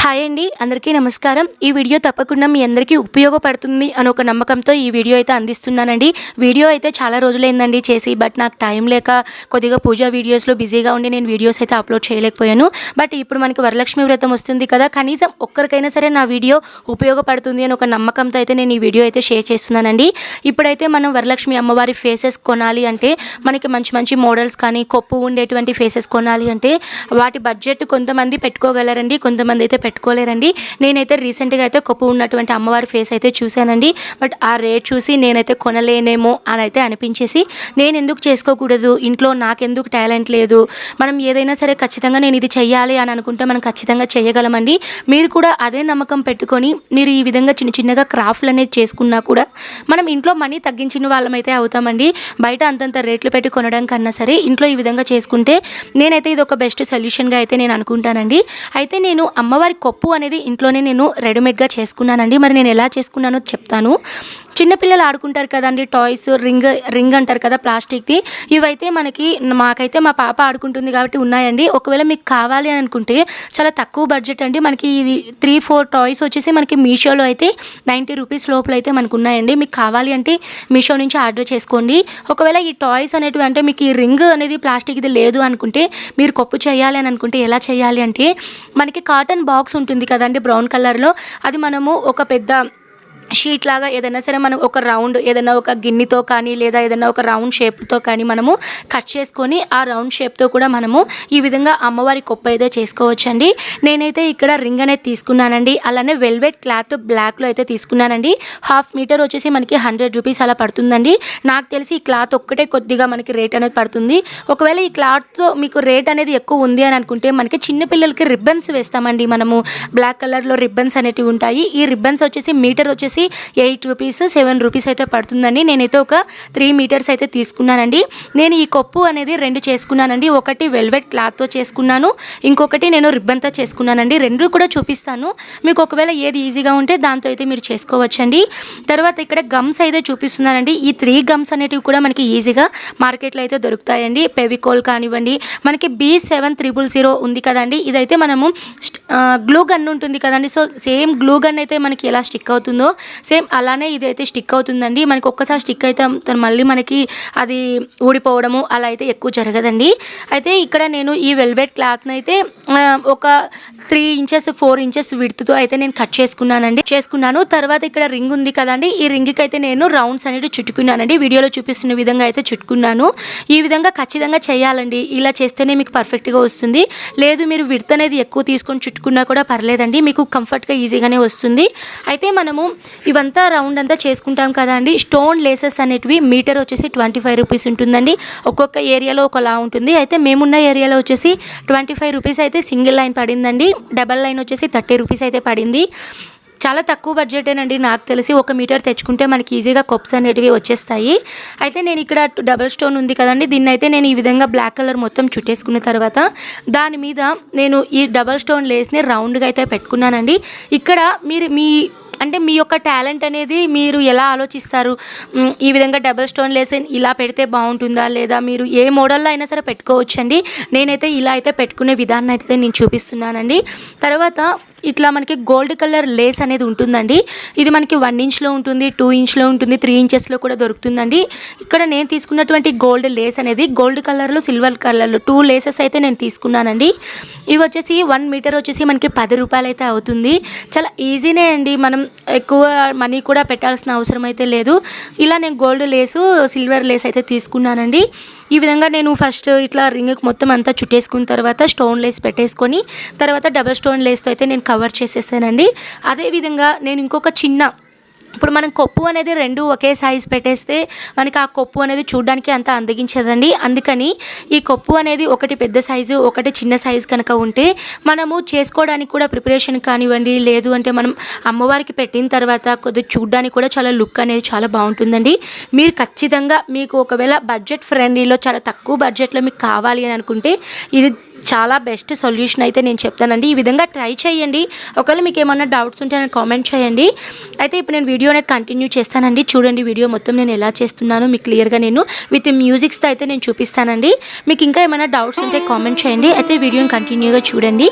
Hi అండి, అందరికీ నమస్కారం. ఈ వీడియో తప్పకుండా మీ అందరికీ ఉపయోగపడుతుంది అని ఒక నమ్మకంతో ఈ వీడియో అయితే అందిస్తున్నానండి. వీడియో అయితే చాలా రోజులైందండి చేసి, బట్ నాకు టైం లేక కొద్దిగా పూజా వీడియోస్లో బిజీగా ఉండి నేను వీడియోస్ అయితే అప్లోడ్ చేయలేకపోయాను. బట్ ఇప్పుడు మనకి వరలక్ష్మి వ్రతం వస్తుంది కదా, కనీసం ఒక్కరికైనా సరే నా వీడియో ఉపయోగపడుతుంది అని ఒక నమ్మకంతో అయితే నేను ఈ వీడియో అయితే షేర్ చేస్తున్నానండి. ఇప్పుడైతే మనం వరలక్ష్మి అమ్మవారి ఫేసెస్ కొనాలి అంటే మనకి మంచి మంచి మోడల్స్ కానీ కొప్పు ఉండేటువంటి ఫేసెస్ కొనాలి అంటే వాటి బడ్జెట్ కొంతమంది పెట్టుకోగలరండి, కొంతమంది అయితే పెట్టుకోలేరండి. నేనైతే రీసెంట్గా అయితే కొప్పు ఉన్నటువంటి అమ్మవారి ఫేస్ అయితే చూశానండి. బట్ ఆ రేట్ చూసి నేనైతే కొనలేనేమో అని అయితే అనిపించేసి, నేను ఎందుకు చేసుకోకూడదు, ఇంట్లో నాకెందుకు టాలెంట్ లేదు, మనం ఏదైనా సరే ఖచ్చితంగా నేను ఇది చెయ్యాలి అని అనుకుంటే మనం ఖచ్చితంగా చేయగలమండి. మీరు కూడా అదే నమ్మకం పెట్టుకొని మీరు ఈ విధంగా చిన్న చిన్నగా క్రాఫ్ట్లు అనేది చేసుకున్నా కూడా మనం ఇంట్లో మనీ తగ్గించిన వాళ్ళమైతే అవుతామండి. బయట అంతంత రేట్లు పెట్టి కొనడం కన్నా సరే ఇంట్లో ఈ విధంగా చేసుకుంటే నేనైతే ఇది ఒక బెస్ట్ సొల్యూషన్గా అయితే నేను అనుకుంటానండి. అయితే నేను అమ్మవారి కొప్పు అనేది ఇంట్లోనే నేను రెడీమేడ్గా చేసుకున్నానండి. మరి నేను ఎలా చేసుకున్నానో చెప్తాను. చిన్నపిల్లలు ఆడుకుంటారు కదండి, టాయ్స్, రింగ్ అంటారు కదా ప్లాస్టిక్ది, ఇవైతే మాకైతే మా పాప ఆడుకుంటుంది కాబట్టి ఉన్నాయండి. ఒకవేళ మీకు కావాలి అని అనుకుంటే చాలా తక్కువ బడ్జెట్ అండి. మనకి ఇది 3-4 టాయ్స్ వచ్చేసి మనకి మీషోలో అయితే 90 రూపీస్ లోపల అయితే మనకు ఉన్నాయండి. మీకు కావాలి అంటే మీషో నుంచి ఆర్డర్ చేసుకోండి. ఒకవేళ ఈ టాయ్స్ అనేటివి అంటే మీకు ఈ రింగ్ అనేది ప్లాస్టిక్ది లేదు అనుకుంటే, మీరు కొప్పు చేయాలి అని అనుకుంటే ఎలా చేయాలి అంటే, మనకి కాటన్ బాక్స్ ఉంటుంది కదండి బ్రౌన్ కలర్లో, అది మనము ఒక పెద్ద షీట్ లాగా ఏదైనా సరే మనం ఒక రౌండ్ ఏదైనా ఒక గిన్నెతో కానీ లేదా ఏదైనా ఒక రౌండ్ షేప్తో కానీ మనము కట్ చేసుకొని ఆ రౌండ్ షేప్తో కూడా మనము ఈ విధంగా అమ్మవారి కొప్పు అయితే చేసుకోవచ్చండి. నేనైతే ఇక్కడ రింగ్ అనేది తీసుకున్నానండి. అలానే వెల్వెట్ క్లాత్ బ్లాక్లో అయితే తీసుకున్నానండి. 1/2 మీటర్ వచ్చేసి మనకి 100 రూపీస్ అలా పడుతుందండి. నాకు తెలిసి ఈ క్లాత్ ఒక్కటే కొద్దిగా మనకి రేట్ అనేది పడుతుంది. ఒకవేళ ఈ క్లాత్తో మీకు రేట్ అనేది ఎక్కువ ఉంది అని అనుకుంటే మనకి చిన్నపిల్లలకి రిబ్బన్స్ వేస్తామండి. మనము బ్లాక్ కలర్లో రిబ్బన్స్ అనేటివి ఉంటాయి. ఈ రిబ్బన్స్ వచ్చేసి మీటర్ వచ్చేసి 8 రూపీస్ 7 రూపీస్ అయితే పడుతుందండి. నేనైతే ఒక 3 మీటర్స్ అయితే తీసుకున్నానండి. నేను ఈ కొప్పు అనేది 2 చేసుకున్నానండి. ఒకటి వెల్వెట్ క్లాత్తో చేసుకున్నాను, ఇంకొకటి నేను రిబ్బన్తో చేసుకున్నానండి. 2 కూడా చూపిస్తాను. మీకు ఒకవేళ ఏది ఈజీగా ఉంటే దాంతో అయితే మీరు చేసుకోవచ్చండి. తర్వాత ఇక్కడ గమ్స్ అయితే చూపిస్తున్నానండి. ఈ 3 గమ్స్ అనేటివి కూడా మనకి ఈజీగా మార్కెట్లో అయితే దొరుకుతాయండి. ఫెవికోల్ కానివ్వండి, మనకి B7000 ఉంది కదండి, ఇదైతే మనము గ్లూ గన్ ఉంటుంది కదండి. సో సేమ్ గ్లూ గన్ అయితే మనకి ఎలా స్టిక్ అవుతుందో సేమ్ అలానే ఇది అయితే స్టిక్ అవుతుందండి. మనకి ఒక్కసారి స్టిక్ అయితే మళ్ళీ మనకి అది ఊడిపోవడము అలా అయితే ఎక్కువ జరగదండి. అయితే ఇక్కడ నేను ఈ వెల్వెట్ క్లాత్ని అయితే ఒక 3 ఇంచెస్ 4 ఇంచెస్ విడ్త్తో అయితే నేను కట్ చేసుకున్నాను. తర్వాత ఇక్కడ రింగ్ ఉంది కదండి, ఈ రింగ్కి అయితే నేను రౌండ్స్ అనేది చుట్టుకున్నానండి. వీడియోలో చూపిస్తున్న విధంగా అయితే చుట్టుకున్నాను. ఈ విధంగా ఖచ్చితంగా చేయాలండి. ఇలా చేస్తేనే మీకు పర్ఫెక్ట్గా వస్తుంది. లేదు మీరు విడ్త్ అనేది ఎక్కువ తీసుకొని చుట్టుకున్నా కూడా పర్లేదండి, మీకు కంఫర్ట్గా ఈజీగానే వస్తుంది. అయితే మనము ఇవంతా రౌండ్ అంతా చేసుకుంటాం కదా అండి. స్టోన్ లేసెస్ అనేటివి మీటర్ వచ్చేసి 25 రూపీస్ ఉంటుందండి. ఒక్కొక్క ఏరియాలో ఒకలా ఉంటుంది. అయితే మేమున్న ఏరియాలో వచ్చేసి 25 రూపీస్ అయితే సింగిల్ లైన్ పడిందండి. డబల్ లైన్ వచ్చేసి 30 రూపీస్ అయితే పడింది. చాలా తక్కువ బడ్జెటేనండి. నాకు తెలిసి 1 మీటర్ తెచ్చుకుంటే మనకి ఈజీగా కొప్స్ అనేటివి వచ్చేస్తాయి. అయితే నేను ఇక్కడ డబల్ స్టోన్ ఉంది కదండి, దీన్ని అయితే నేను ఈ విధంగా బ్లాక్ కలర్ మొత్తం చుట్టేసుకున్న తర్వాత దాని మీద నేను ఈ డబల్ స్టోన్ లేస్ని రౌండ్గా అయితే పెట్టుకున్నానండి. ఇక్కడ మీ యొక్క టాలెంట్ అనేది మీరు ఎలా ఆలోచిస్తారు, ఈ విధంగా డబల్ స్టోన్ లేస్ ఇలా పెడితే బాగుంటుందా, లేదా మీరు ఏ మోడల్లో అయినా సరే పెట్టుకోవచ్చండి. నేనైతే ఇలా అయితే పెట్టుకునే విధానం అయితే నేను చూపిస్తున్నానండి. తర్వాత ఇట్లా మనకి గోల్డ్ కలర్ లేస్ అనేది ఉంటుందండి. ఇది మనకి 1 ఇంచ్లో ఉంటుంది, 2 ఇంచ్లో ఉంటుంది, 3 ఇంచెస్లో కూడా దొరుకుతుందండి. ఇక్కడ నేను తీసుకున్నటువంటి గోల్డ్ లేస్ అనేది గోల్డ్ కలర్లో సిల్వర్ కలర్లో 2 లేసెస్ అయితే నేను తీసుకున్నానండి. ఇవి వచ్చేసి 1 మీటర్ వచ్చేసి మనకి 10 రూపాయలు అయితే అవుతుంది. చాలా ఈజీనే అండి, మనం ఎక్కువ మనీ కూడా పెట్టాల్సిన అవసరం అయితే లేదు. ఇలా నేను గోల్డ్ లేసు సిల్వర్ లేస్ అయితే తీసుకున్నానండి. ఈ విధంగా నేను ఫస్ట్ ఇట్లా రింగ్కి మొత్తం అంతా చుట్టేసుకున్న తర్వాత స్టోన్ లేస్ పెట్టేసుకొని తర్వాత డబల్ స్టోన్ లేస్తో అయితే నేను కవర్ చేసేసానండి. అదేవిధంగా నేను ఇంకొక ఇప్పుడు మనం కొప్పు అనేది 2 ఒకే సైజు పెట్టేస్తే మనకి ఆ కొప్పు అనేది చూడడానికి అంత అందగించదండి. అందుకని ఈ కొప్పు అనేది ఒకటి పెద్ద సైజు ఒకటి చిన్న సైజు కనుక ఉంటే మనము చేసుకోవడానికి కూడా ప్రిపరేషన్ కానివ్వండి, లేదు అంటే మనం అమ్మవారికి పెట్టిన తర్వాత కొద్దిగా చూడడానికి కూడా చాలా లుక్ అనేది చాలా బాగుంటుందండి. మీరు ఖచ్చితంగా మీకు ఒకవేళ బడ్జెట్ ఫ్రెండ్లీలో చాలా తక్కువ బడ్జెట్లో మీకు కావాలి అని అనుకుంటే ఇది చాలా బెస్ట్ సొల్యూషన్ అయితే నేను చెప్తానండి. ఈ విధంగా ట్రై చేయండి. ఒకవేళ మీకు ఏమన్నా డౌట్స్ ఉంటే నాకు కామెంట్ చేయండి. అయితే ఇప్పుడు నేను వీడియో అనేది కంటిన్యూ చేస్తానండి. చూడండి వీడియో మొత్తం నేను ఎలా చేస్తున్నానో మీకు క్లియర్గా నేను విత్ మ్యూజిక్స్తో అయితే నేను చూపిస్తానండి. మీకు ఇంకా ఏమైనా డౌట్స్ ఉంటే కామెంట్ చేయండి. అయితే వీడియోని కంటిన్యూగా చూడండి.